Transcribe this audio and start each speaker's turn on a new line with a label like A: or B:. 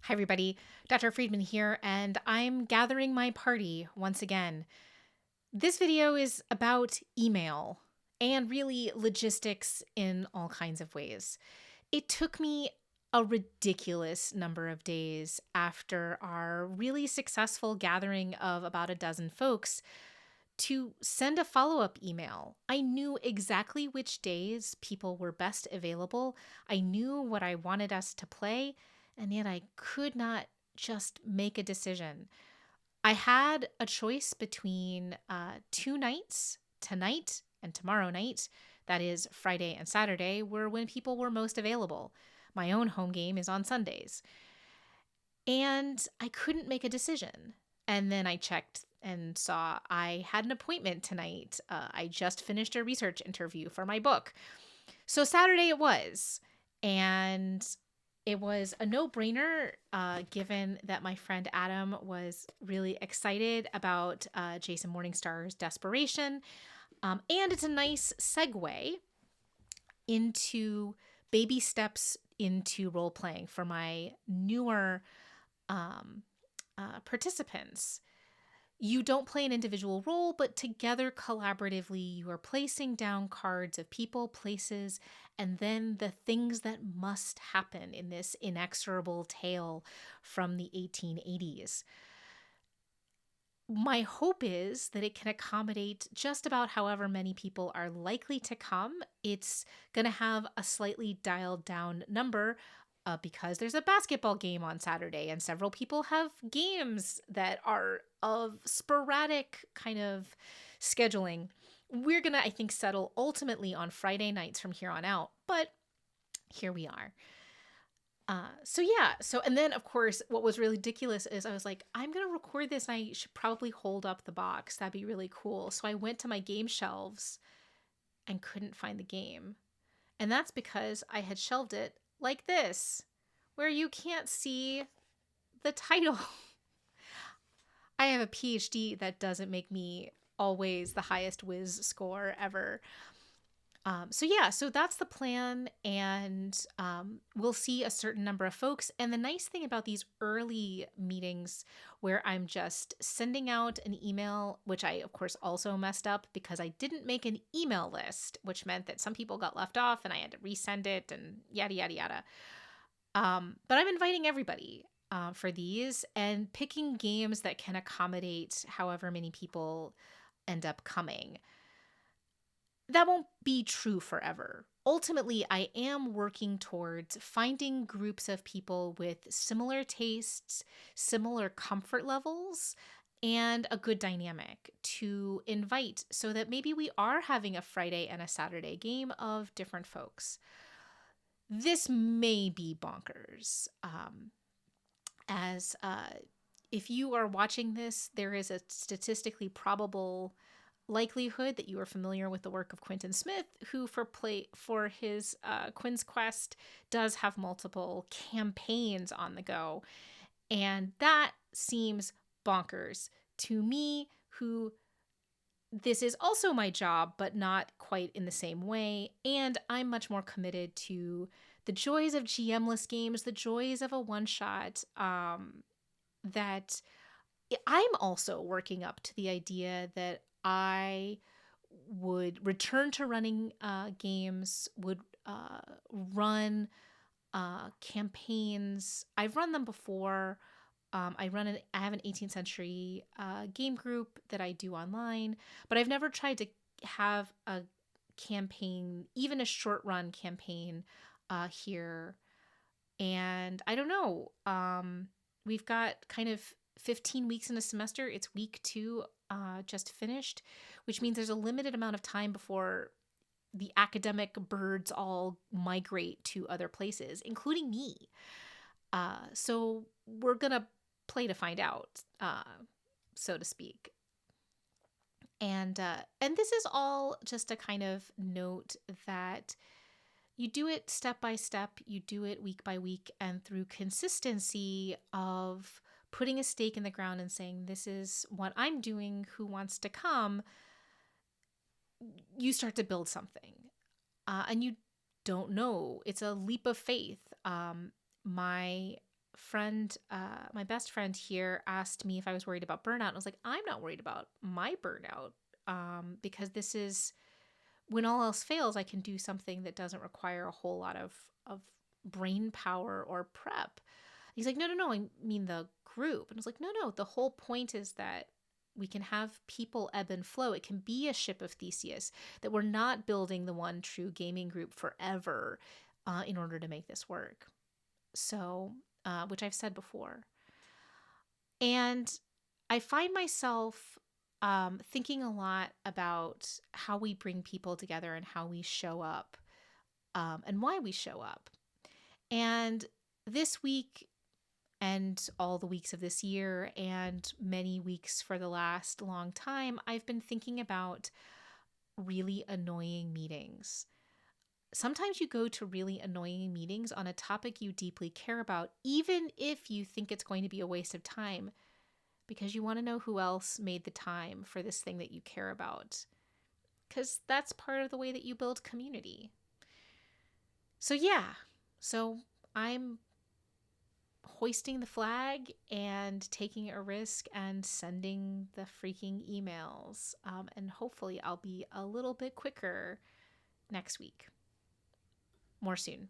A: Hi, everybody. Dr. Friedman here, and I'm gathering my party once again. This video is about email and really logistics in all kinds of ways. It took me a ridiculous number of days after our really successful gathering of about a dozen folks to send a follow up email. I knew exactly which days people were best available. I knew what I wanted us to play, and yet I could not just make a decision. I had a choice between two nights, tonight and tomorrow night. That is Friday and Saturday, were when people were most available. My own home game is on Sundays. And I couldn't make a decision. And then I checked and saw I had an appointment tonight. I just finished a research interview for my book. So Saturday it was. And it was a no-brainer, given that my friend Adam was really excited about Jason Morningstar's Desperation. And it's a nice segue into baby steps into role playing for my newer um, participants. You don't play an individual role, but together collaboratively, you are placing down cards of people, places, and then the things that must happen in this inexorable tale from the 1880s. My hope is that it can accommodate just about however many people are likely to come. It's going to have a slightly dialed down number because there's a basketball game on Saturday and several people have games that are of sporadic kind of scheduling. We're going to, I think, settle ultimately on Friday nights from here on out, but here we are. And then of course, what was really ridiculous is I was like, I'm gonna record this. And I should probably hold up the box. That'd be really cool. So I went to my game shelves and couldn't find the game, and that's because I had shelved it like this, where you can't see the title. I have a PhD that doesn't make me always the highest whiz score ever. So that's the plan, and we'll see a certain number of folks. And the nice thing about these early meetings, where I'm just sending out an email, which I of course also messed up because I didn't make an email list, which meant that some people got left off, and I had to resend it, and yada yada yada. But I'm inviting everybody for these and picking games that can accommodate however many people end up coming. That won't be true forever. Ultimately, I am working towards finding groups of people with similar tastes, similar comfort levels, and a good dynamic to invite so that maybe we are having a Friday and a Saturday game of different folks. This may be bonkers. As If you are watching this, there is a statistically probable likelihood that you are familiar with the work of Quentin Smith, who for his Quinn's Quest does have multiple campaigns on the go. And that seems bonkers to me, who this is also my job, but not quite in the same way. And I'm much more committed to the joys of GM-less games, the joys of a one-shot, that I'm also working up to the idea that I would return to running games, would run campaigns. I've run them before. I have an 18th century game group that I do online, but I've never tried to have a campaign, even a short run campaign here. And I don't know. We've got kind of 15 weeks in a semester. It's week 2 just finished, which means there's a limited amount of time before the academic birds all migrate to other places, including me. So we're going to play to find out, so to speak. And this is all just a kind of note that you do it step by step, you do it week by week, and through consistency of putting a stake in the ground and saying, this is what I'm doing, who wants to come, you start to build something. And you don't know. It's a leap of faith. My my best friend here asked me if I was worried about burnout. And I was like, I'm not worried about my burnout, because this is when all else fails, I can do something that doesn't require a whole lot of brain power or prep. He's like, no, no, no, I mean the group. And I was like, no, no, the whole point is that we can have people ebb and flow. It can be a ship of Theseus, that we're not building the one true gaming group forever in order to make this work. So, which I've said before. And I find myself thinking a lot about how we bring people together and how we show up, and why we show up. And this week, and all the weeks of this year, and many weeks for the last long time, I've been thinking about really annoying meetings. Sometimes you go to really annoying meetings on a topic you deeply care about, even if you think it's going to be a waste of time, because you want to know who else made the time for this thing that you care about. Because that's part of the way that you build community. So, yeah. So, I'm hoisting the flag and taking a risk and sending the freaking emails. And hopefully, I'll be a little bit quicker next week. More soon.